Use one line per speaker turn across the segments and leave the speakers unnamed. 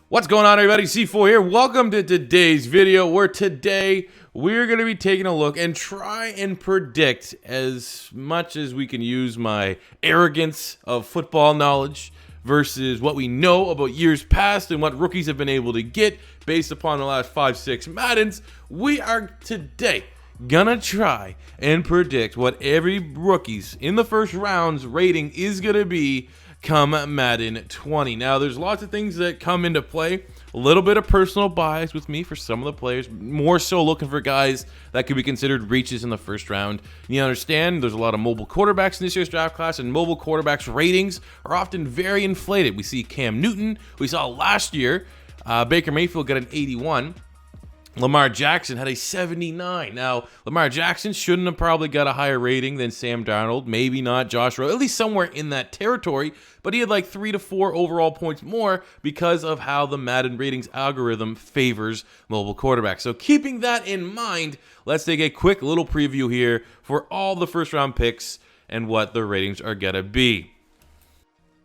What's going on, everybody? C4 here. Welcome to today's video, where today we're going to be taking a look and try and predict, as much as we can use my arrogance of football knowledge versus what we know about years past and what rookies have been able to get based upon the last 5-6 Maddens. We are today gonna try and predict what every rookie's in the first round's rating is gonna be come Madden 20. Now, there's lots of things that come into play. A little bit of personal bias with me for some of the players, more so looking for guys that could be considered reaches in the first round. You understand there's a lot of mobile quarterbacks in this year's draft class, and mobile quarterbacks' ratings are often very inflated. We see Cam Newton. We saw last year Baker Mayfield got an 81. Lamar Jackson had a 79. Now, Lamar Jackson shouldn't have probably got a higher rating than Sam Darnold. Maybe not Josh Rowe, at least somewhere in that territory. But he had like 3 to 4 overall points more because of how the Madden ratings algorithm favors mobile quarterbacks. So keeping that in mind, let's take a quick little preview here for all the first round picks and what the ratings are going to be.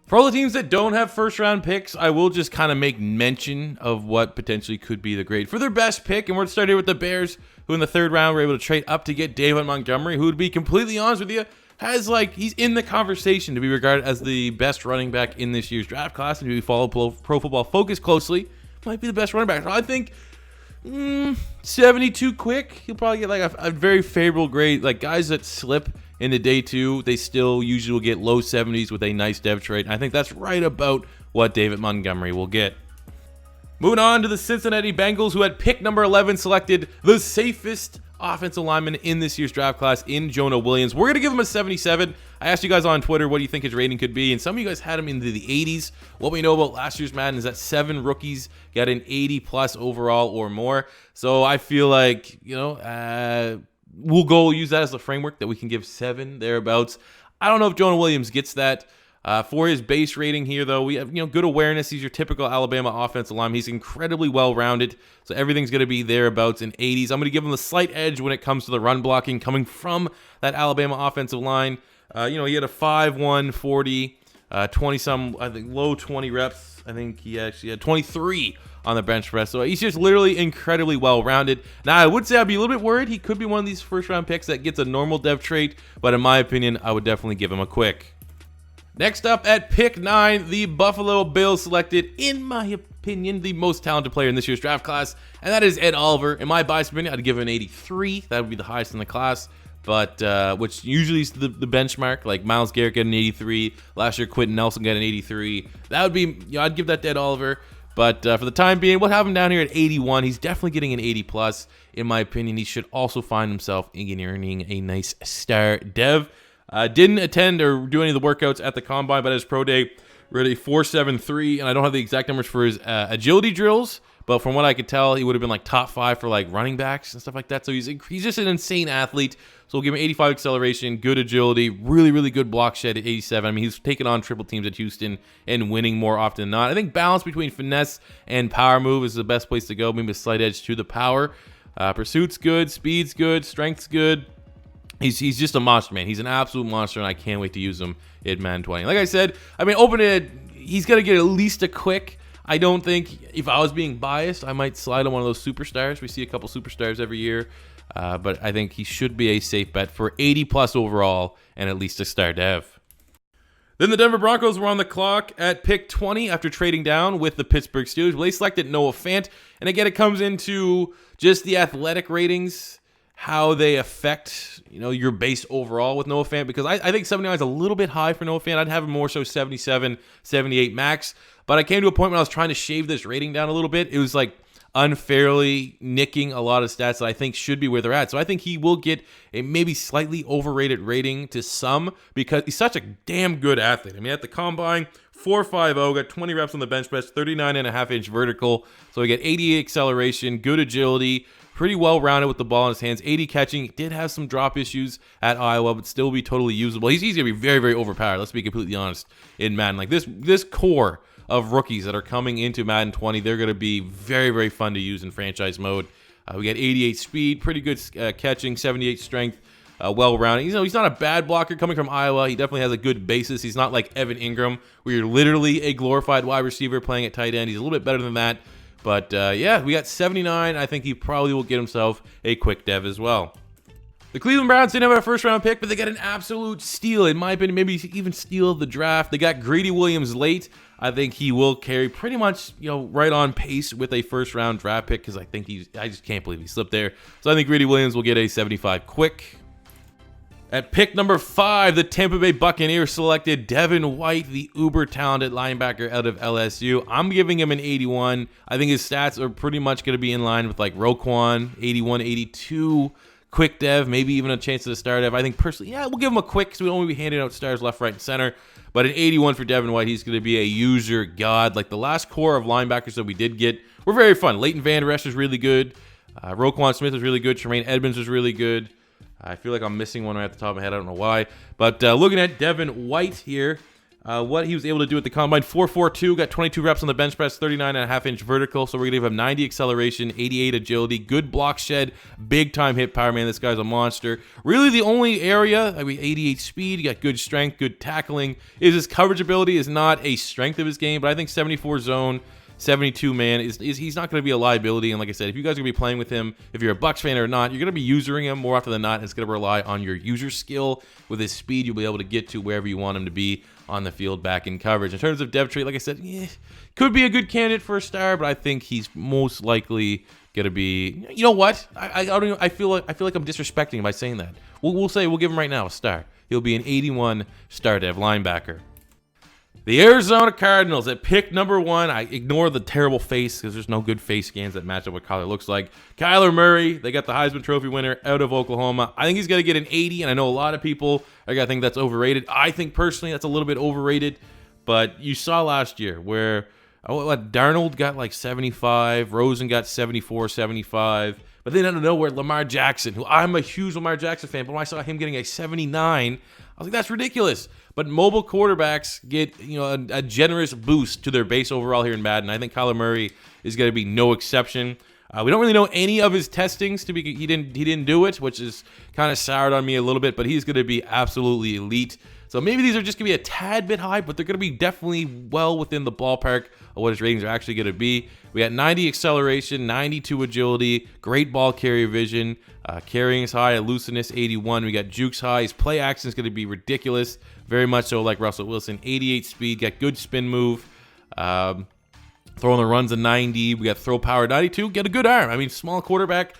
For all the teams that don't have first-round picks, I will just kind of make mention of what potentially could be the grade for their best pick. And we're going to start here with the Bears, who in the third round were able to trade up to get David Montgomery, who, to be completely honest with you, he's in the conversation to be regarded as the best running back in this year's draft class. And if you follow Pro Football Focus closely, might be the best running back. So I think 72 quick. He'll probably get like a very favorable grade. Like guys that slip into day two, they still usually will get low 70s with a nice dev trade. I think that's right about what David Montgomery will get. Moving on to the Cincinnati Bengals, who had pick number 11 selected the safest offensive lineman in this year's draft class in Jonah Williams. We're going to give him a 77. I asked you guys on Twitter what do you think his rating could be, and some of you guys had him into the 80s. What we know about last year's Madden is that 7 rookies got an 80 plus overall or more. So I feel like, we'll use that as the framework that we can give 7 thereabouts. I don't know if Jonah Williams gets that. For his base rating here, though, we have good awareness. He's your typical Alabama offensive lineman. He's incredibly well-rounded, so everything's going to be thereabouts in 80s. I'm going to give him a slight edge when it comes to the run blocking coming from that Alabama offensive line. He had a 5'1", 40, 20-some, I think, low 20 reps. I think he actually had 23 on the bench press. So he's just literally incredibly well-rounded. Now, I would say I'd be a little bit worried. He could be one of these first-round picks that gets a normal dev trait, but in my opinion, I would definitely give him a quick. Next up at pick 9, the Buffalo Bills selected, in my opinion, the most talented player in this year's draft class, and that is Ed Oliver. In my biased opinion, I'd give him an 83. That would be the highest in the class, but which usually is the benchmark. Like Myles Garrett got an 83. Last year, Quentin Nelson got an 83. That would be, I'd give that to Ed Oliver. But for the time being, we'll have him down here at 81. He's definitely getting an 80 plus. In my opinion, he should also find himself earning a nice star dev. Didn't attend or do any of the workouts at the combine, but at his pro day, ran a 4.73, and I don't have the exact numbers for his agility drills, but from what I could tell, he would have been like top 5 for like running backs and stuff like that. So he's just an insane athlete. So we'll give him 85 acceleration, good agility, really, really good block shed at 87. I mean, he's taking on triple teams at Houston and winning more often than not. I think balance between finesse and power move is the best place to go. Maybe a slight edge to the power. Pursuit's good, speed's good, strength's good. He's just a monster, man. He's an absolute monster, and I can't wait to use him in Madden 20. Like I said, he's going to get at least a quick. I don't think, if I was being biased, I might slide on one of those superstars. We see a couple superstars every year, but I think he should be a safe bet for 80 plus overall and at least a star dev. Then the Denver Broncos were on the clock at pick 20 after trading down with the Pittsburgh Steelers. Well, they selected Noah Fant, and again, it comes into just the athletic ratings, how they affect, your base overall with Noah Fant, because I think 79 is a little bit high for Noah Fant. I'd have him more so 77, 78 max, but I came to a point when I was trying to shave this rating down a little bit. It was like unfairly nicking a lot of stats that I think should be where they're at. So I think he will get a maybe slightly overrated rating to some because he's such a damn good athlete. I mean, at the combine, 4.50, got 20 reps on the bench press, 39.5-inch vertical. So he got 88 acceleration, good agility, pretty well-rounded with the ball in his hands, 80 catching. Did have some drop issues at Iowa, but still be totally usable. He's going to be very, very overpowered. Let's be completely honest in Madden. Like this core of rookies that are coming into Madden 20, they're going to be very, very fun to use in franchise mode. We got 88 speed, pretty good catching, 78 strength, well-rounded. He's not a bad blocker coming from Iowa. He definitely has a good basis. He's not like Evan Ingram, where you're literally a glorified wide receiver playing at tight end. He's a little bit better than that. But yeah, we got 79. I think he probably will get himself a quick dev as well. The Cleveland Browns didn't have a first-round pick, but they got an absolute steal. In my opinion, maybe even steal of the draft. They got Greedy Williams late. I think he will carry pretty much, right on pace with a first-round draft pick because I think I just can't believe he slipped there. So I think Greedy Williams will get a 75 quick. At pick number 5, the Tampa Bay Buccaneers selected Devin White, the uber-talented linebacker out of LSU. I'm giving him an 81. I think his stats are pretty much going to be in line with like Roquan, 81, 82. Quick dev, maybe even a chance at a star dev. I think personally, yeah, we'll give him a quick because we won't be handing out stars left, right, and center. But an 81 for Devin White, he's going to be a user god. Like the last core of linebackers that we did get were very fun. Leighton Van Der Esch was really good. Roquan Smith was really good. Tremaine Edmonds was really good. I feel like I'm missing one right at the top of my head. I don't know why. But looking at Devin White here, what he was able to do at the combine, 4.42, got 22 reps on the bench press, 39.5-inch vertical. So we're going to give him 90 acceleration, 88 agility, good block shed, big time hit power, man. This guy's a monster. Really the only area, 88 speed, he got good strength, good tackling. His coverage ability is not a strength of his game, but I think 74 zone, 72 man he's not going to be a liability. And like I said, if you guys are going to be playing with him, if you're a Bucs fan or not, you're going to be using him more often than not. It's going to rely on your user skill. With his speed, you'll be able to get to wherever you want him to be on the field back in coverage. In terms of dev trait, like I said, could be a good candidate for a star, but I think he's most likely going to be. You know what? I don't even, I feel like I'm disrespecting him by saying that. We'll give him right now a star. He'll be an 81 star dev linebacker. The Arizona Cardinals at pick number 1. I ignore the terrible face because there's no good face scans that match up what Kyler looks like. Kyler Murray, they got the Heisman Trophy winner out of Oklahoma. I think he's going to get an 80, and I know a lot of people are going to think that's overrated. I think personally that's a little bit overrated, but you saw last year where Darnold got like 75, Rosen got 74, 75, but then out of nowhere, Lamar Jackson, who I'm a huge Lamar Jackson fan, but when I saw him getting a 79, I was like, that's ridiculous. But mobile quarterbacks get a generous boost to their base overall here in Madden. I think Kyler Murray is going to be no exception. We don't really know any of his testings. He didn't do it, which is kind of soured on me a little bit. But he's going to be absolutely elite. So maybe these are just going to be a tad bit high, but they're going to be definitely well within the ballpark of what his ratings are actually going to be. We got 90 acceleration, 92 agility, great ball carrier vision, carrying is high, elusiveness 81. We got jukes high. His play action is going to be ridiculous, very much so like Russell Wilson. 88 speed, got good spin move. Throwing the runs a 90. We got throw power 92. Get a good arm. I mean, small quarterback.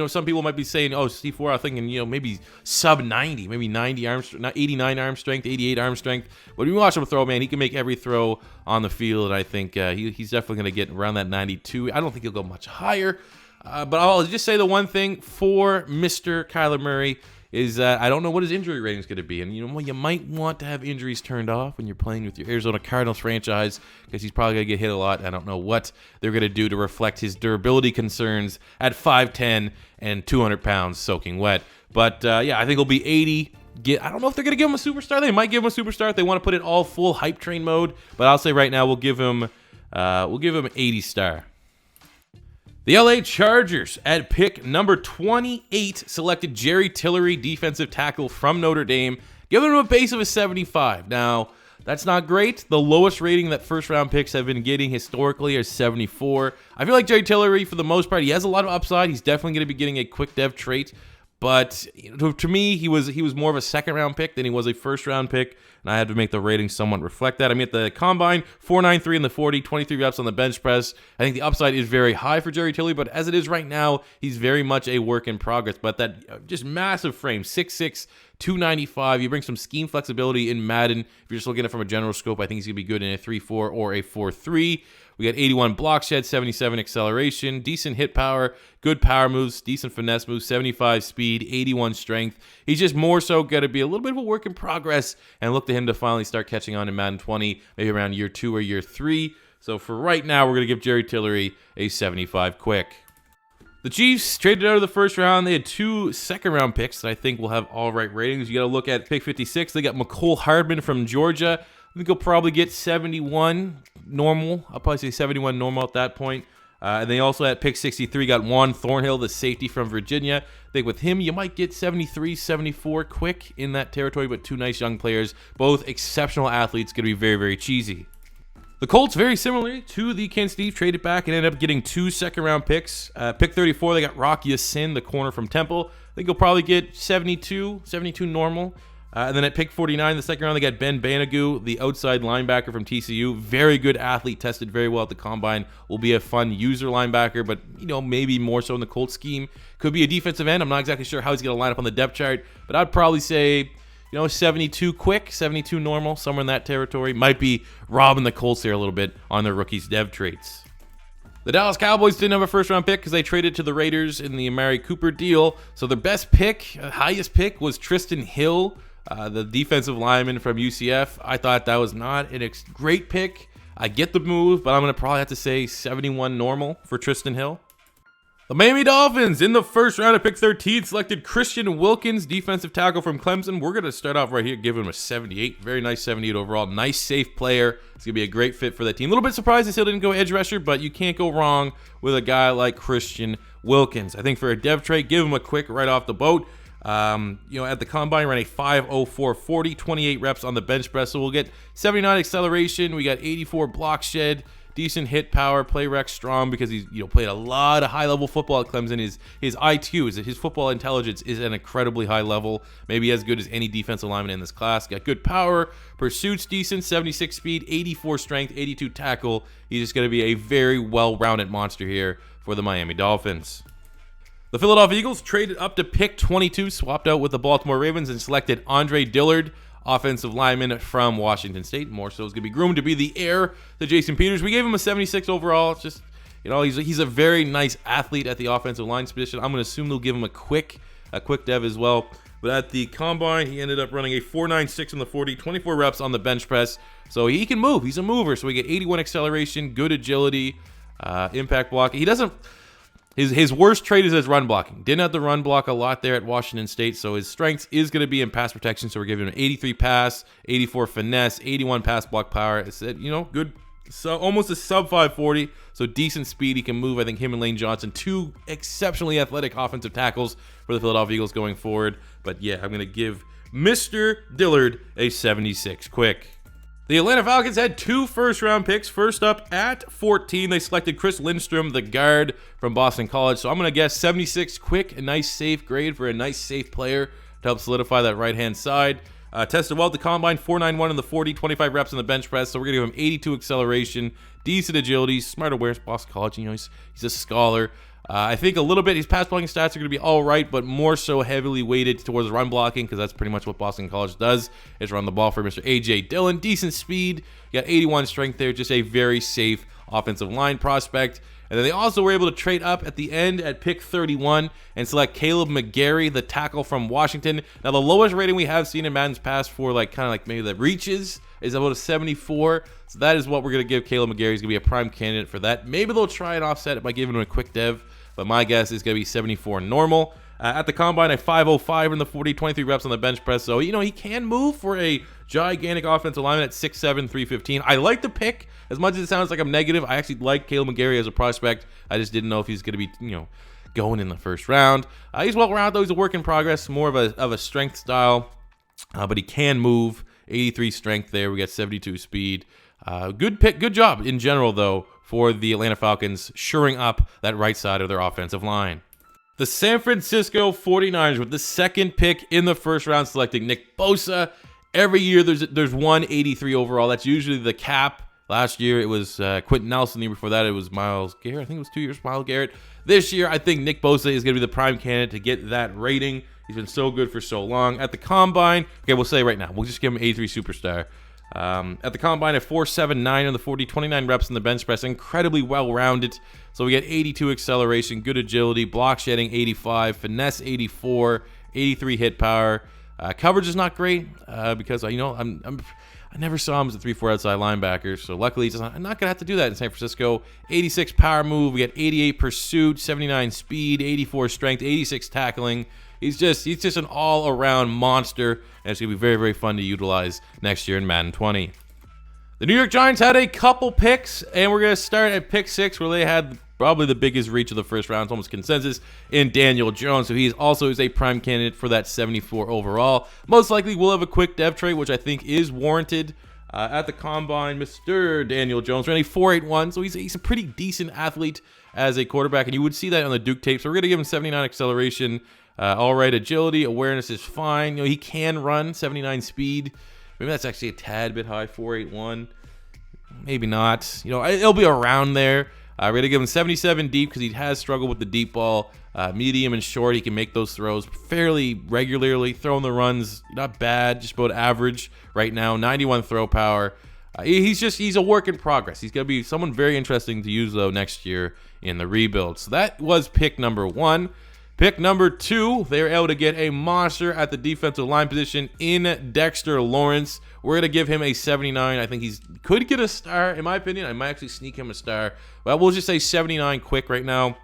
Some people might be saying, oh, C4, I'm thinking, maybe sub 90, maybe 90 arm, 89 arm strength, 88 arm strength. But when you watch him throw, man, he can make every throw on the field. I think he's definitely going to get around that 92. I don't think he'll go much higher. But I'll just say the one thing for Mr. Kyler Murray is that I don't know what his injury rating is going to be. And, you might want to have injuries turned off when you're playing with your Arizona Cardinals franchise because he's probably going to get hit a lot. I don't know what they're going to do to reflect his durability concerns at 5'10" and 200 pounds soaking wet. But, yeah, I think it'll be 80. I don't know if they're going to give him a superstar. They might give him a superstar if they want to put it all full hype train mode. But I'll say right now we'll give him an 80 star. The LA Chargers at pick number 28 selected Jerry Tillery, defensive tackle from Notre Dame, giving him a base of a 75. Now, that's not great. The lowest rating that first-round picks have been getting historically is 74. I feel like Jerry Tillery, for the most part, he has a lot of upside. He's definitely going to be getting a quick dev trait. But to me, he was more of a second-round pick than he was a first-round pick, and I had to make the rating somewhat reflect that. I mean, at the combine, 4.93 in the 40, 23 reps on the bench press. I think the upside is very high for Jerry Tillery, but as it is right now, he's very much a work in progress. But that just massive frame, 6'6", 295. You bring some scheme flexibility in Madden. If you're just looking at it from a general scope, I think he's going to be good in a 3-4 or a 4-3. We got 81 block shed, 77 acceleration, decent hit power, good power moves, decent finesse moves, 75 speed, 81 strength. He's just more so going to be a little bit of a work in progress and look to him to finally start catching on in Madden 20, maybe around year 2 or year 3. So for right now, we're going to give Jerry Tillery a 75 quick. The Chiefs traded out of the first round. They had 2 second-round picks that I think will have all right ratings. You got to look at pick 56. They got McCole Hardman from Georgia. I think he'll probably get 71 normal. I'll probably say 71 normal at that point. And they also at pick 63 got Juan Thornhill, the safety from Virginia. I think with him, you might get 73, 74 quick in that territory, but two nice young players, both exceptional athletes, going to be very, very cheesy. The Colts, very similarly to the Kansas City, traded back and ended up getting 2 second-round picks. Pick 34, they got Rock Ya-Sin, the corner from Temple. I think he'll probably get 72 normal. And then at pick 49, the second round, they got Ben Banagou, the outside linebacker from TCU. Very good athlete, tested very well at the combine. Will be a fun user linebacker, but maybe more so in the Colts scheme. Could be a defensive end. I'm not exactly sure how he's going to line up on the depth chart, but I'd probably say 72 quick, 72 normal, somewhere in that territory. Might be robbing the Colts there a little bit on their rookies' dev traits. The Dallas Cowboys didn't have a first-round pick because they traded to the Raiders in the Amari Cooper deal. So their best pick, highest pick, was Tristan Hill, the defensive lineman from UCF. I thought that was not a great pick. I get the move, but I'm going to probably have to say 71 normal for Tristan Hill. The Miami Dolphins, in the first round of pick 13, selected Christian Wilkins, defensive tackle from Clemson. We're going to start off right here, giving him a 78. Very nice 78 overall. Nice, safe player. It's going to be a great fit for that team. A little bit surprised they still didn't go edge rusher, but you can't go wrong with a guy like Christian Wilkins. I think for a dev trait, give him a quick right off the boat. At the combine, ran a 5.04.40, 28 reps on the bench press. So we'll get 79 acceleration. We got 84 block shed. Decent hit power, play rec strong because he's played a lot of high level football at Clemson. His IQ, his football intelligence is at an incredibly high level, maybe as good as any defensive lineman in this class. Got good power, pursuit's decent, 76 speed, 84 strength, 82 tackle. He's just going to be a very well-rounded monster here for the Miami Dolphins. The Philadelphia Eagles traded up to pick 22, swapped out with the Baltimore Ravens, and selected Andre Dillard, offensive lineman from Washington State. More so is going to be groomed to be the heir to Jason Peters. We gave him a 76 overall. It's just, he's a very nice athlete at the offensive line position. I'm going to assume they'll give him a quick dev as well. But at the combine, he ended up running a 4.96 in the 40, 24 reps on the bench press. So he can move. He's a mover. So we get 81 acceleration, good agility, impact block. He doesn't. His worst trait is his run blocking. Didn't have to run block a lot there at Washington State, so his strength is going to be in pass protection. So we're giving him an 83 pass, 84 finesse, 81 pass block power. It's good, so almost a sub 540. So decent speed. He can move. I think him and Lane Johnson, two exceptionally athletic offensive tackles for the Philadelphia Eagles going forward. But yeah, I'm going to give Mr. Dillard a 76 quick. The Atlanta Falcons had 2 first-round picks. First up at 14, they selected Chris Lindstrom, the guard from Boston College. So I'm going to guess 76 quick, a nice safe grade for a nice safe player to help solidify that right-hand side. Tested well at the combine, 4.91 in the 40, 25 reps on the bench press. So we're going to give him 82 acceleration, decent agility, smart awareness, Boston College. He's a scholar. I think a little bit his pass blocking stats are going to be all right, but more so heavily weighted towards run blocking because that's pretty much what Boston College does, is run the ball for Mr. A.J. Dillon. Decent speed, got 81 strength there, just a very safe offensive line prospect. And then they also were able to trade up at the end at pick 31 and select Caleb McGary, the tackle from Washington. Now, the lowest rating we have seen in Madden's past for maybe the reaches is about a 74. So that is what we're going to give Caleb McGary. He's going to be a prime candidate for that. Maybe they'll try and offset it by giving him a quick dev, but my guess is going to be 74 normal. At the combine, a 5.05 in the 40, 23 reps on the bench press. So, he can move for a gigantic offensive lineman at 6'7", 315. I like the pick. As much as it sounds like I'm negative, I actually like Caleb McGary as a prospect. I just didn't know if he's going to be, going in the first round. He's well-rounded, though. He's a work in progress, more of a strength style, but he can move. 83 strength there. We got 72 speed. Good pick. Good job in general, though, for the Atlanta Falcons, shoring up that right side of their offensive line. The San Francisco 49ers with the second pick in the first round, selecting Nick Bosa. Every year there's 183 overall. That's usually the cap. Last year it was Quentin Nelson. The year before that it was Myles Garrett. I think it was 2 years Myles Garrett. This year I think Nick Bosa is going to be the prime candidate to get that rating. He's been so good for so long. At the combine, okay, we'll say right now, we'll just give him 83 superstar. At the combine, a 4.79 on the 40, 29 reps in the bench press, incredibly well-rounded. So we get 82 acceleration, good agility, block shedding 85, finesse 84, 83 hit power. Coverage is not great because I never saw him as a 3-4 outside linebacker. So luckily, I'm not gonna have to do that in San Francisco. 86 power move, we get 88 pursuit, 79 speed, 84 strength, 86 tackling. He's just an all-around monster, and it's going to be very, very fun to utilize next year in Madden 20. The New York Giants had a couple picks, and we're going to start at pick 6, where they had probably the biggest reach of the first round. It's almost consensus in Daniel Jones. So he also is a prime candidate for that 74 overall. Most likely we'll have a quick dev trade, which I think is warranted. At the combine, Mr. Daniel Jones ran a 4.81, so he's a pretty decent athlete as a quarterback, and you would see that on the Duke tape. So we're going to give him 79 acceleration, all right, agility, awareness is fine. He can run 79 speed. Maybe that's actually a tad bit high, 4.81. Maybe not. It'll be around there. We're going to give him 77 deep because he has struggled with the deep ball. Medium and short, he can make those throws fairly regularly. Throwing the runs, not bad, just about average right now. 91 throw power. He's a work in progress. He's going to be someone very interesting to use, though, next year in the rebuild. So that was pick number 1. Pick number 2, they were able to get a monster at the defensive line position in Dexter Lawrence. We're going to give him a 79. I think he could get a star, in my opinion. I might actually sneak him a star. But we'll just say 79 quick right now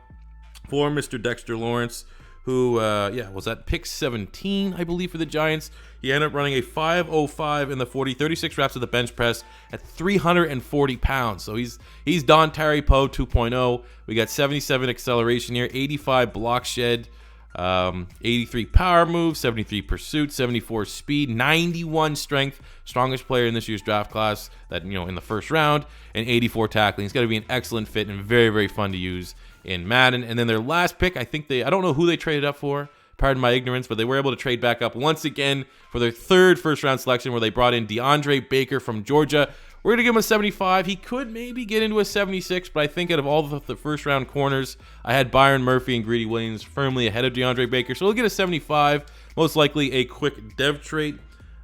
for Mr. Dexter Lawrence, who, was at pick 17, I believe, for the Giants. He ended up running a 5.05 in the 40, 36 reps of the bench press at 340 pounds. So he's Don Terry Poe 2.0. We got 77 acceleration here, 85 block shed, 83 power move, 73 pursuit, 74 speed, 91 strength, strongest player in this year's draft class that, in the first round, and 84 tackling. He's got to be an excellent fit and very, very fun to use in Madden. And then their last pick, I don't know who they traded up for, pardon my ignorance, but they were able to trade back up once again for their third first-round selection, where they brought in DeAndre Baker from Georgia. We're going to give him a 75. He could maybe get into a 76, but I think out of all the first-round corners, I had Byron Murphy and Greedy Williams firmly ahead of DeAndre Baker, so we'll get a 75, most likely a quick dev trait.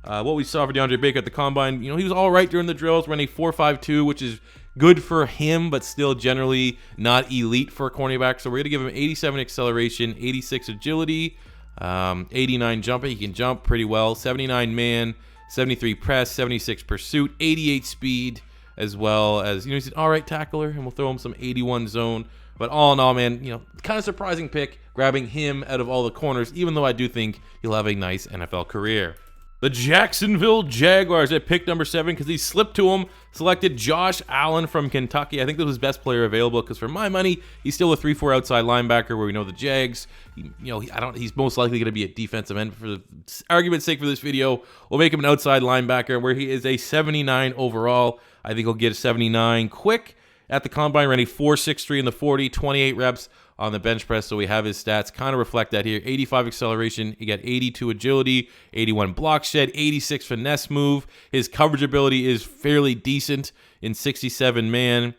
What we saw for DeAndre Baker at the combine, he was all right during the drills, running 4.52, which is good for him, but still generally not elite for a cornerback. So we're going to give him 87 acceleration, 86 agility, 89 jumping. He can jump pretty well. 79 man, 73 press, 76 pursuit, 88 speed, as well as, he's an all right tackler, and we'll throw him some 81 zone. But all in all, man, kind of surprising pick, grabbing him out of all the corners, even though I do think he'll have a nice NFL career. The Jacksonville Jaguars at pick number 7, because he slipped to him, selected Josh Allen from Kentucky. I think this was his best player available, because for my money, he's still a 3-4 outside linebacker, where we know the Jags, he's most likely going to be a defensive end. For the argument's sake for this video, we'll make him an outside linebacker, where he is a 79 overall. I think he'll get a 79 quick. At the combine, ran a 4.63 in the 40, 28 reps on the bench press, so we have his stats kind of reflect that here. 85 acceleration, he got 82 agility, 81 block shed, 86 finesse move. His coverage ability is fairly decent in 67 man.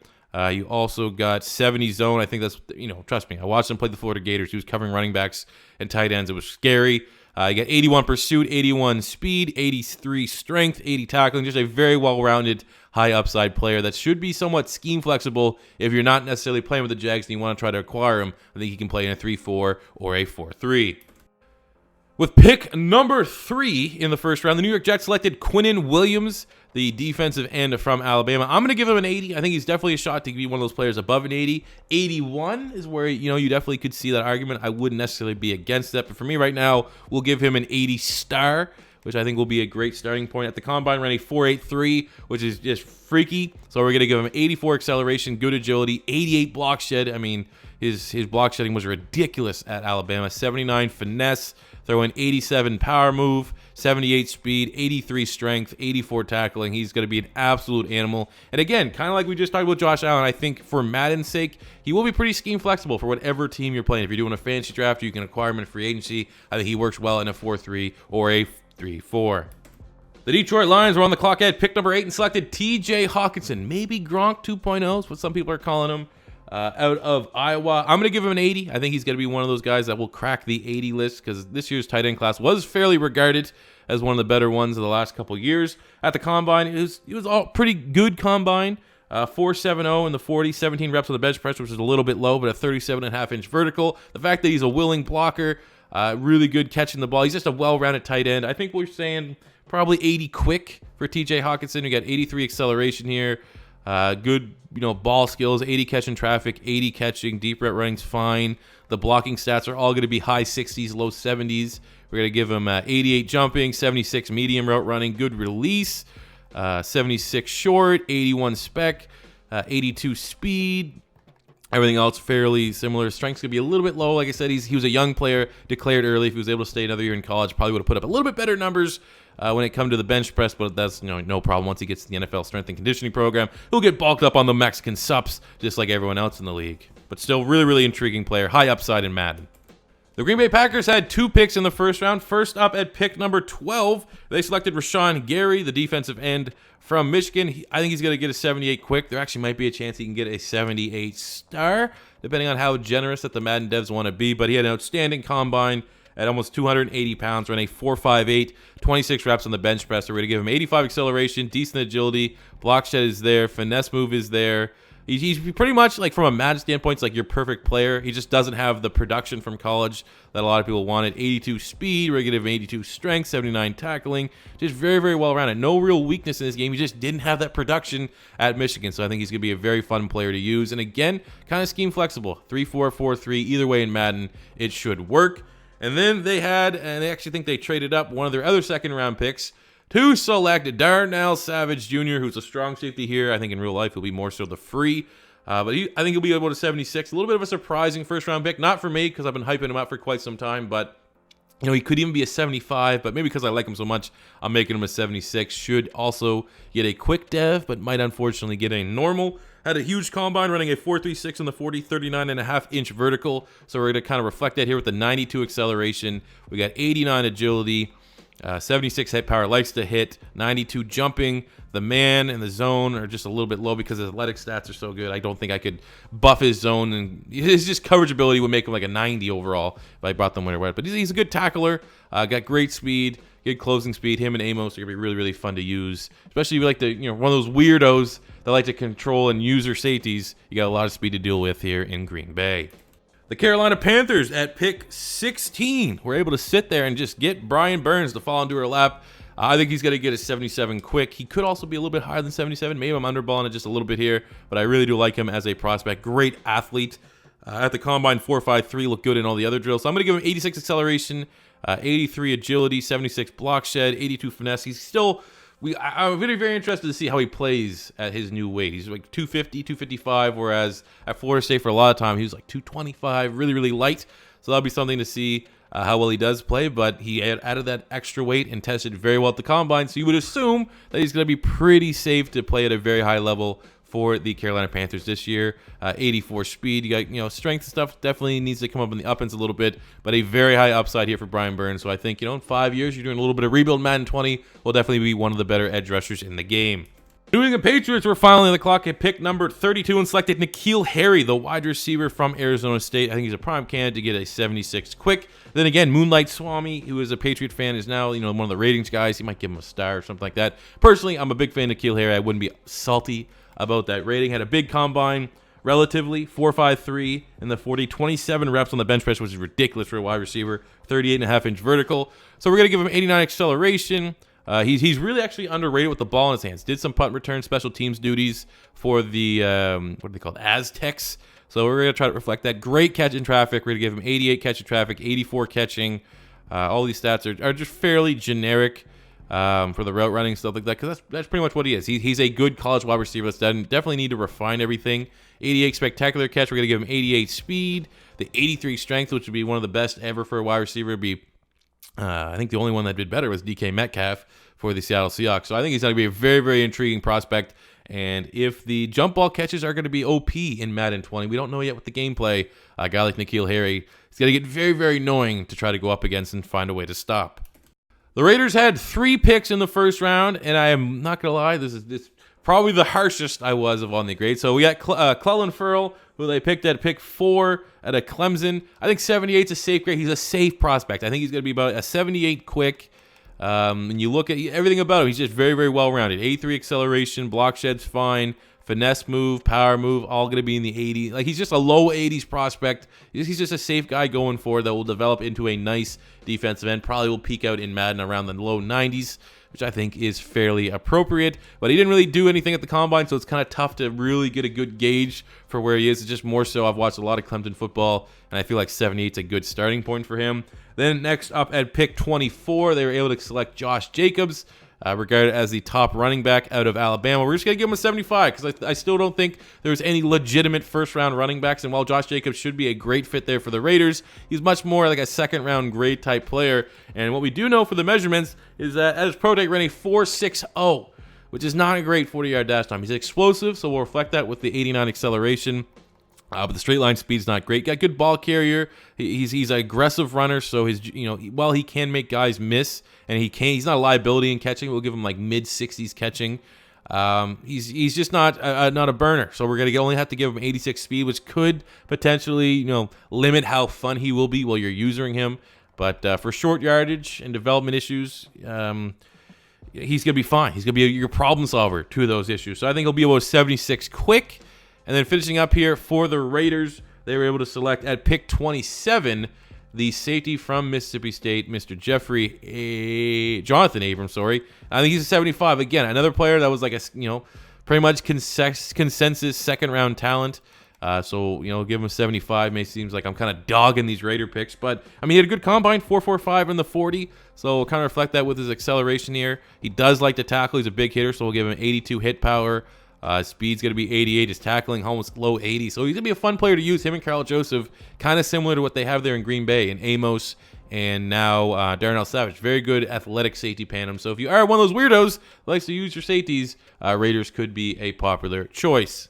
You also got 70 zone. I think that's, trust me, I watched him play the Florida Gators. He was covering running backs and tight ends. It was scary. You got 81 pursuit, 81 speed, 83 strength, 80 tackling. Just a very well-rounded, high upside player that should be somewhat scheme flexible if you're not necessarily playing with the Jags and you want to try to acquire him. I think he can play in a 3-4 or a 4-3. With pick number 3 in the first round, the New York Jets selected Quinnen Williams, the defensive end from Alabama. I'm going to give him an 80. I think he's definitely a shot to be one of those players above an 80. 81 is where, you definitely could see that argument. I wouldn't necessarily be against that. But for me right now, we'll give him an 80 star, which I think will be a great starting point. At the combine, ran a 4.83, which is just freaky. So we're going to give him 84 acceleration, good agility, 88 block shed. I mean, his block shedding was ridiculous at Alabama. 79 finesse, throw in 87 power move, 78 speed, 83 strength, 84 tackling. He's going to be an absolute animal. And again, kind of like we just talked about Josh Allen, I think for Madden's sake, he will be pretty scheme flexible for whatever team you're playing. If you're doing a fantasy draft, you can acquire him in free agency. I think he works well in a 4-3 or a 3-4. The Detroit Lions were on the clock at pick number 8 and selected T.J. Hawkinson, maybe Gronk 2.0 is what some people are calling him, out of Iowa. I'm going to give him an 80. I think he's going to be one of those guys that will crack the 80 list, because this year's tight end class was fairly regarded as one of the better ones of the last couple years. At the combine, it was all pretty good combine. 4.70 in the 40, 17 reps on the bench press, which is a little bit low, but a 37.5-inch vertical. The fact that he's a willing blocker, really good catching the ball. He's just a well-rounded tight end. I think we're saying probably 80 quick for T.J. Hawkinson. We got 83 acceleration here. Good, ball skills, 80 catching traffic, 80 catching, deep route running's fine. The blocking stats are all going to be high 60s, low 70s. We're going to give him 88 jumping, 76 medium route running, good release, 76 short, 81 spec, 82 speed, Everything else fairly similar. Strength's going to be a little bit low. Like I said, he was a young player, declared early. If he was able to stay another year in college, probably would have put up a little bit better numbers when it come to the bench press, but that's no problem. Once he gets to the NFL strength and conditioning program, he'll get bulked up on the Mexican sups just like everyone else in the league. But still, really, really intriguing player. High upside in Madden. The Green Bay Packers had 2 picks in the first round. First up at pick number 12, they selected McGary, the defensive end from Michigan. I think he's going to get a 78 quick. There actually might be a chance he can get a 78 star, depending on how generous that the Madden devs want to be. But he had an outstanding combine at almost 280 pounds, ran a 4.58, 26 reps on the bench press. So we're going to give him 85 acceleration, decent agility, block shed is there, finesse move is there. He's pretty much, like, from a Madden standpoint, it's like your perfect player. He just doesn't have the production from college that a lot of people wanted. 82 speed, we're going to give him 82 strength, 79 tackling. Just very, very well-rounded. No real weakness in this game. He just didn't have that production at Michigan, so I think he's going to be a very fun player to use. And again, kind of scheme flexible. 3-4, 4-3, either way in Madden, it should work. And then they actually think they traded up one of their other second-round picks to select Darnell Savage Jr., who's a strong safety here. I think in real life he'll be more so the free. But I think he'll be able to 76. A little bit of a surprising first-round pick. Not for me, because I've been hyping him up for quite some time. But, he could even be a 75. But maybe because I like him so much, I'm making him a 76. Should also get a quick dev, but might unfortunately get a normal. Had a huge combine running a 4.36 in the 40, 39.5-inch vertical. So we're going to kind of reflect that here with the 92 acceleration. We got 89 agility. 76 head power, likes to hit, 92 jumping. The man and the zone are just a little bit low because his athletic stats are so good. I don't think I could buff his zone, and his just coverage ability would make him like a 90 overall if I brought them winter wet. But he's a good tackler, got great speed, good closing speed. Him and Amos are gonna be really, really fun to use, especially if you like to, one of those weirdos that like to control and use their safeties. You got a lot of speed to deal with here in Green Bay. The Carolina Panthers at pick 16 were able to sit there and just get Brian Burns to fall into her lap. I think he's going to get a 77 quick. He could also be a little bit higher than 77. Maybe I'm underballing it just a little bit here, but I really do like him as a prospect. Great athlete. At the combine, 4.53, looked good in all the other drills. So I'm going to give him 86 acceleration, 83 agility, 76 block shed, 82 finesse. He's still... I'm very, very interested to see how he plays at his new weight. He's like 250, 255, whereas at Florida State for a lot of time, he was like 225, really, really light. So that'll be something to see how well he does play. But he added that extra weight and tested very well at the combine. So you would assume that he's going to be pretty safe to play at a very high level for the Carolina Panthers this year. 84 speed. You got, strength and stuff definitely needs to come up in the up ends a little bit, but a very high upside here for Brian Burns. So I think, in 5 years, you're doing a little bit of rebuild. Madden 20 will definitely be one of the better edge rushers in the game. New England Patriots were finally on the clock at pick number 32 and selected N'Keal Harry, the wide receiver from Arizona State. I think he's a prime candidate to get a 76 quick. Then again, Moonlight Swami, who is a Patriot fan, is now, one of the ratings guys. He might give him a star or something like that. Personally, I'm a big fan of N'Keal Harry. I wouldn't be salty about that rating. Had a big combine, relatively, 4.53 in the 40, 27 reps on the bench press, which is ridiculous for a wide receiver, 38.5-inch vertical. So we're going to give him 89 acceleration. He's really actually underrated with the ball in his hands. Did some punt return, special teams duties for the, what are they called, Aztecs. So we're going to try to reflect that. Great catch in traffic. We're going to give him 88 catch in traffic, 84 catching. All these stats are just fairly generic for the route running, stuff like that, because that's pretty much what he is. He's a good college wide receiver. Definitely need to refine everything. 88 spectacular catch. We're going to give him 88 speed. The 83 strength, which would be one of the best ever for a wide receiver, would be I think the only one that did better was DK Metcalf for the Seattle Seahawks. So I think he's going to be a very, very intriguing prospect. And if the jump ball catches are going to be OP in Madden 20, we don't know yet with the gameplay. A guy like N'Keal Harry is going to get very, very annoying to try to go up against and find a way to stop. The Raiders had 3 picks in the first round, and I am not going to lie, this is probably the harshest I was of on the grade. So we got Clelin Ferrell, who they picked at pick 4 at a Clemson. I think 78's a safe grade. He's a safe prospect. I think he's going to be about a 78 quick. And you look at everything about him, he's just very, very well-rounded. 83 acceleration, block shed's fine, finesse move, power move, all going to be in the 80s. Like, he's just a low 80s prospect. He's just a safe guy going forward that will develop into a nice defensive end. Probably will peak out in Madden around the low 90s, which I think is fairly appropriate. But he didn't really do anything at the combine, so it's kind of tough to really get a good gauge for where he is. It's just more so I've watched a lot of Clemson football, and I feel like 78's a good starting point for him. Then next up at pick 24, they were able to select Josh Jacobs, regarded as the top running back out of Alabama. We're just going to give him a 75 because I still don't think there's any legitimate first-round running backs. And while Josh Jacobs should be a great fit there for the Raiders, he's much more like a second-round grade type player. And what we do know for the measurements is that at his pro day, ran a 4.60, which is not a great 40-yard dash time. He's explosive, so we'll reflect that with the 89 acceleration. But the straight line speed's not great. Got good ball carrier. He's an aggressive runner, so while he can make guys miss, and he's not a liability in catching. We'll give him like mid 60s catching. He's just not a burner. So we're gonna only have to give him 86 speed, which could potentially limit how fun he will be while you're using him. But for short yardage and development issues, he's gonna be fine. He's gonna be your problem solver to those issues. So I think he'll be about 76 quick. And then finishing up here for the Raiders, they were able to select at pick 27 the safety from Mississippi State, Mr. Jonathan Abrams. I think he's a 75. Again, another player that was like pretty much consensus second round talent. So give him a 75. May seems like I'm kind of dogging these Raider picks, but I mean he had a good combine, 4.45 in the 40. So we'll kind of reflect that with his acceleration here. He does like to tackle. He's a big hitter, so we'll give him 82 hit power. Speed's going to be 88. His tackling almost low 80. So he's going to be a fun player to use. Him and Carl Joseph, kind of similar to what they have there in Green Bay and Amos and now Darnell Savage. Very good athletic safety tandem. So if you are one of those weirdos that likes to use your safeties, Raiders could be a popular choice.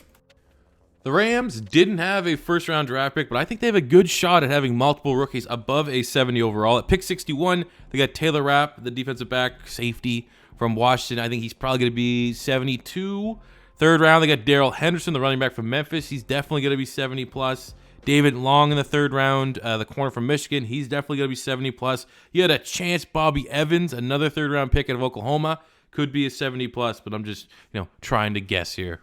The Rams didn't have a first-round draft pick, but I think they have a good shot at having multiple rookies above a 70 overall. At pick 61, they got Taylor Rapp, the defensive back safety from Washington. I think he's probably going to be 72. Third round, they got Darrell Henderson, the running back from Memphis. He's definitely going to be 70 plus. David Long in the third round, the corner from Michigan. He's definitely going to be 70 plus. You had a chance Bobby Evans, another third round pick out of Oklahoma, could be a 70 plus, but I'm just trying to guess here.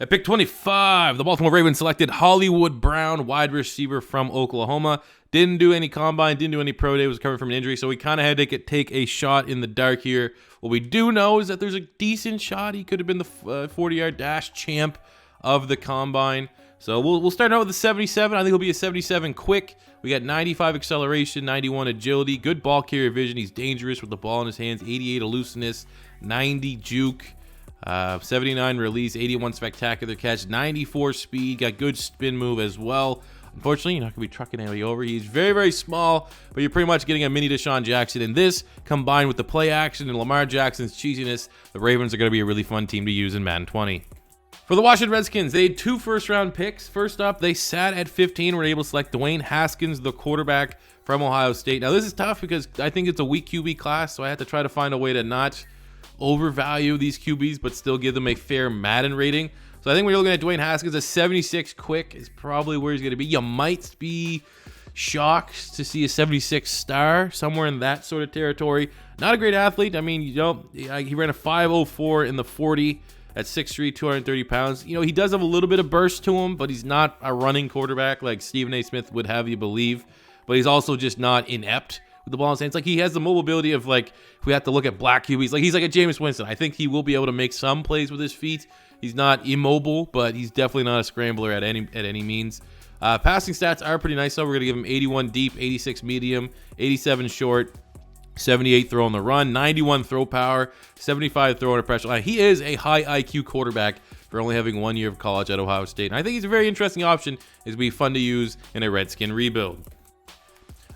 At pick 25, the Baltimore Ravens selected Hollywood Brown, wide receiver from Oklahoma. Didn't do any combine, didn't do any pro day, was coming from an injury, so we kind of had to take a shot in the dark here. What we do know is that there's a decent shot. He could have been the 40-yard dash champ of the combine. So we'll start out with a 77. I think he'll be a 77 quick. We got 95 acceleration, 91 agility, good ball carrier vision. He's dangerous with the ball in his hands, 88 elusiveness, 90 juke. 79 release, 81 spectacular catch, 94 speed, got good spin move as well. Unfortunately, you're not going to be trucking anybody over. He's very, very small, but you're pretty much getting a mini Deshaun Jackson. And this, combined with the play action and Lamar Jackson's cheesiness, the Ravens are going to be a really fun team to use in Madden 20. For the Washington Redskins, they had 2 first-round picks. First up, they sat at 15, were able to select Dwayne Haskins, the quarterback from Ohio State. Now, this is tough because I think it's a weak QB class, so I have to try to find a way to not overvalue these QBs, but still give them a fair Madden rating. So I think when you're looking at Dwayne Haskins, a 76 quick is probably where he's going to be. You might be shocked to see a 76 star, somewhere in that sort of territory. Not a great athlete. I mean, he ran a 5.04 in the 40 at 6'3", 230 pounds. He does have a little bit of burst to him, but he's not a running quarterback like Stephen A. Smith would have you believe. But he's also just not inept with the ball in his hands. Like, he has the mobility of, like, if we have to look at black QBs, like, he's like a Jameis Winston. I think he will be able to make some plays with his feet. He's not immobile, but he's definitely not a scrambler at any means. Passing stats are pretty nice, though. We're going to give him 81 deep, 86 medium, 87 short, 78 throw on the run, 91 throw power, 75 throw under pressure. He is a high IQ quarterback for only having 1 year of college at Ohio State. And I think he's a very interesting option. It's going to be fun to use in a Redskin rebuild.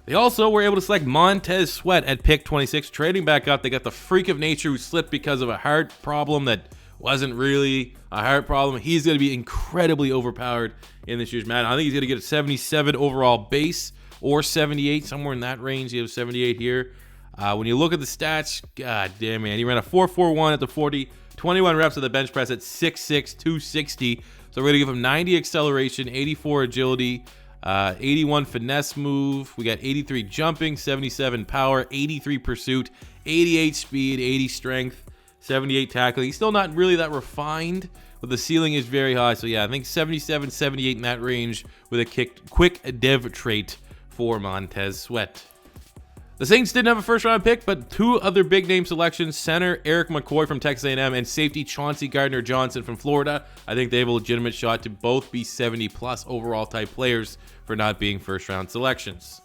They also were able to select Montez Sweat at pick 26. Trading back up, they got the freak of nature who slipped because of a heart problem that wasn't really a heart problem. He's going to be incredibly overpowered in this year's Madden. I think he's going to get a 77 overall base or 78, somewhere in that range. He has 78 here. When you look at the stats, god damn, man. He ran a 4.41 at the 40, 21 reps at the bench press at 6'6", 260. So we're going to give him 90 acceleration, 84 agility, 81 finesse move. We got 83 jumping, 77 power, 83 pursuit, 88 speed, 80 strength, 78 tackling. He's still not really that refined, but the ceiling is very high. So yeah, I think 77, 78 in that range with a quick dev trait for Montez Sweat. The Saints didn't have a first-round pick, but 2 other big-name selections, center Eric McCoy from Texas A&M and safety Chauncey Gardner-Johnson from Florida. I think they have a legitimate shot to both be 70-plus overall type players for not being first-round selections.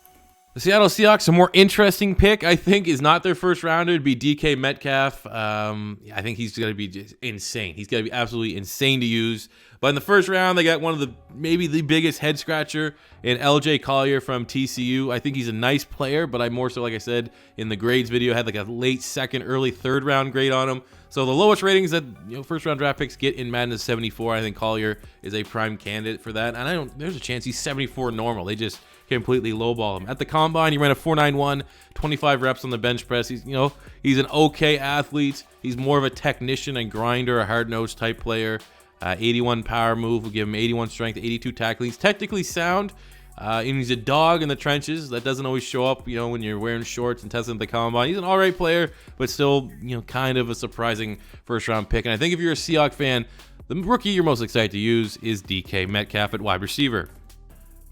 The Seattle Seahawks, a more interesting pick, I think, is not their first rounder. It'd be DK Metcalf. I think he's going to be just insane. He's going to be absolutely insane to use. But in the first round, they got one of the maybe the biggest head scratcher in LJ Collier from TCU. I think he's a nice player, but I more so, like I said in the grades video, had like a late second, early third round grade on him. So the lowest ratings that first round draft picks get in Madden is 74. I think Collier is a prime candidate for that, and there's a chance he's 74 normal. They just completely lowball him. At the combine, he ran a 4.91, 25 reps on the bench press. He's an okay athlete. He's more of a technician and grinder, a hard-nosed type player. 81 power move will give him 81 strength, 82 tackling. He's technically sound, and he's a dog in the trenches. That doesn't always show up, when you're wearing shorts and testing at the combine. He's an all right player, but still, kind of a surprising first-round pick. And I think if you're a Seahawks fan, the rookie you're most excited to use is DK Metcalf at wide receiver.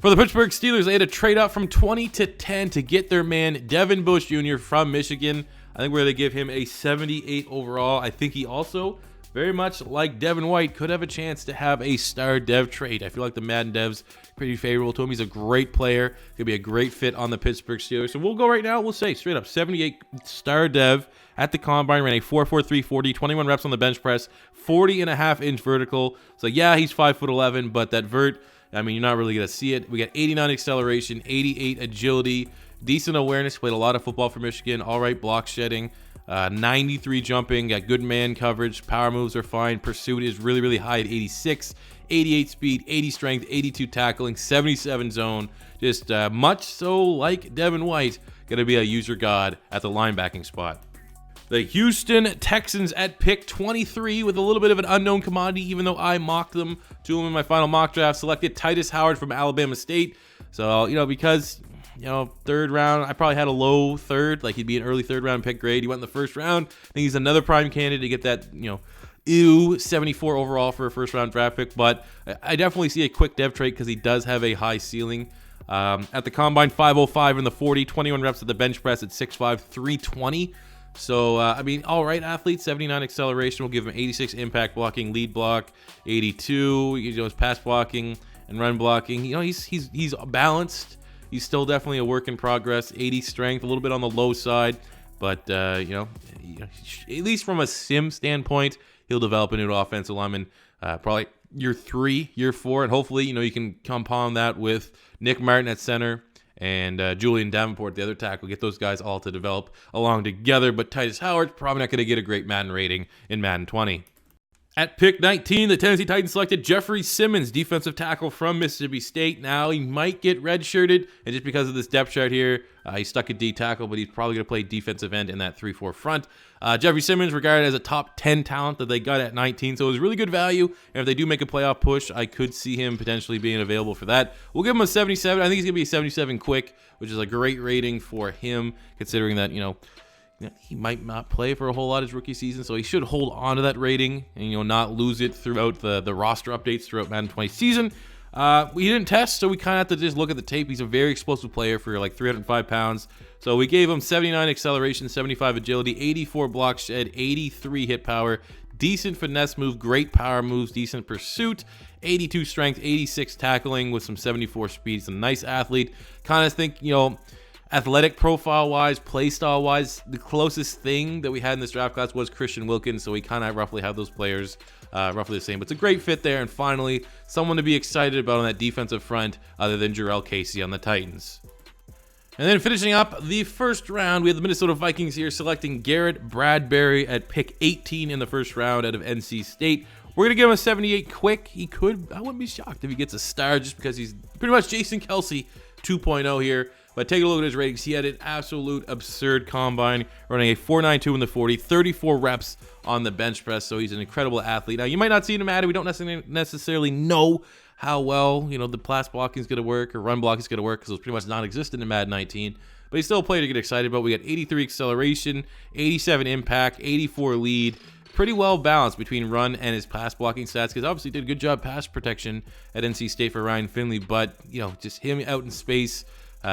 For the Pittsburgh Steelers, they had to trade up from 20 to 10 to get their man, Devin Bush Jr. from Michigan. I think we're going to give him a 78 overall. I think he also, very much like Devin White, could have a chance to have a star dev trait. I feel like the Madden devs pretty favorable to him. He's a great player. He'll be a great fit on the Pittsburgh Steelers. So we'll go right now. We'll say straight up 78 star dev at the combine. Ran a 4.43 40, 21 reps on the bench press, 40.5-inch vertical. So yeah, he's 5'11", but that vert, you're not really going to see it. We got 89 acceleration, 88 agility, decent awareness. Played a lot of football for Michigan. All right block shedding, 93 jumping, got good man coverage. Power moves are fine. Pursuit is really, really high at 86, 88 speed, 80 strength, 82 tackling, 77 zone. Just much so like Devin White, going to be a user god at the linebacking spot. The Houston Texans at pick 23 with a little bit of an unknown commodity, even though I mocked them to him in my final mock draft. Selected Titus Howard from Alabama State. So, because, third round, I probably had a low third. Like, he'd be an early third round pick grade. He went in the first round. I think he's another prime candidate to get that, 74 overall for a first round draft pick. But I definitely see a quick dev trait because he does have a high ceiling. At the combine, 5.05 in the 40, 21 reps at the bench press at 6'5", 320. So, all right, athlete, 79 acceleration. We'll give him 86 impact blocking, lead block, 82, his pass blocking and run blocking. He's balanced. He's still definitely a work in progress. 80 strength, a little bit on the low side. But, at least from a sim standpoint, he'll develop into an offensive lineman probably year 3, year 4. And hopefully, you can compound that with Nick Martin at center and Julian Davenport, the other tackle. Get those guys all to develop along together. But Titus Howard's probably not going to get a great Madden rating in Madden 20. At pick 19, the Tennessee Titans selected Jeffrey Simmons, defensive tackle from Mississippi State. Now, he might get redshirted, and just because of this depth chart here, he's stuck at D tackle, but he's probably going to play defensive end in that 3-4 front. Jeffrey Simmons regarded as a top 10 talent that they got at 19, so it was really good value. And if they do make a playoff push, I could see him potentially being available for that. We'll give him a 77. I think he's going to be a 77 quick, which is a great rating for him, considering that, he might not play for a whole lot his rookie season, so he should hold on to that rating and not lose it throughout the roster updates throughout Madden 20 season. We didn't test, so we kind of have to just look at the tape. He's a very explosive player for like 305 pounds. So we gave him 79 acceleration, 75 agility, 84 block shed, 83 hit power, decent finesse move, great power moves, decent pursuit, 82 strength, 86 tackling with some 74 speed. He's a nice athlete. Kind of think, athletic profile wise, play style wise, the closest thing that we had in this draft class was Christian Wilkins, so we kind of roughly have those players roughly the same. But it's a great fit there, and finally, someone to be excited about on that defensive front other than Jarrell Casey on the Titans. And then finishing up the first round, we have the Minnesota Vikings here selecting Garrett Bradbury at pick 18 in the first round out of NC State. We're going to give him a 78 quick. I wouldn't be shocked if he gets a star just because he's pretty much Jason Kelsey 2.0 here. But take a look at his ratings. He had an absolute absurd combine, running a 4.92 in the 40, 34 reps on the bench press. So he's an incredible athlete. Now, you might not see him in Madden. We don't necessarily know how well, the pass blocking is going to work or run blocking is going to work because it was pretty much non-existent in Madden 19. But he's still a player to get excited about. We got 83 acceleration, 87 impact, 84 lead. Pretty well balanced between run and his pass blocking stats because obviously did a good job pass protection at NC State for Ryan Finley. But, just him out in space.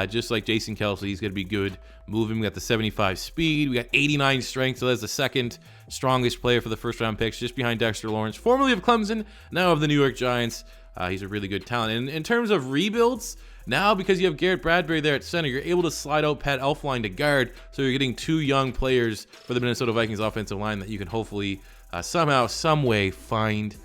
Just like Jason Kelsey, he's going to be good moving. We got the 75 speed. We got 89 strength, so that's the second strongest player for the first-round picks, just behind Dexter Lawrence, formerly of Clemson, now of the New York Giants. He's a really good talent. And in terms of rebuilds, now because you have Garrett Bradbury there at center, you're able to slide out Pat Elflein to guard, so you're getting 2 young players for the Minnesota Vikings offensive line that you can hopefully somehow, some way find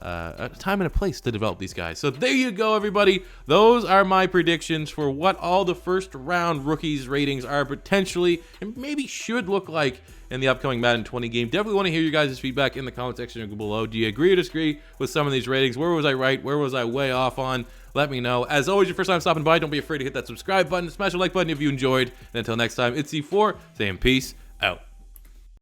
a time and a place to develop these guys. So there you go, everybody. Those are my predictions for what all the first round rookies ratings are potentially and maybe should look like in the upcoming Madden 20 game. Definitely want to hear you guys' feedback in the comment section below. Do you agree or disagree with some of these ratings? Where was I right? Where was I way off on? Let me know. As always, your first time stopping by, don't be afraid to hit that subscribe button, smash the like button if you enjoyed. And until next time, it's C4 saying peace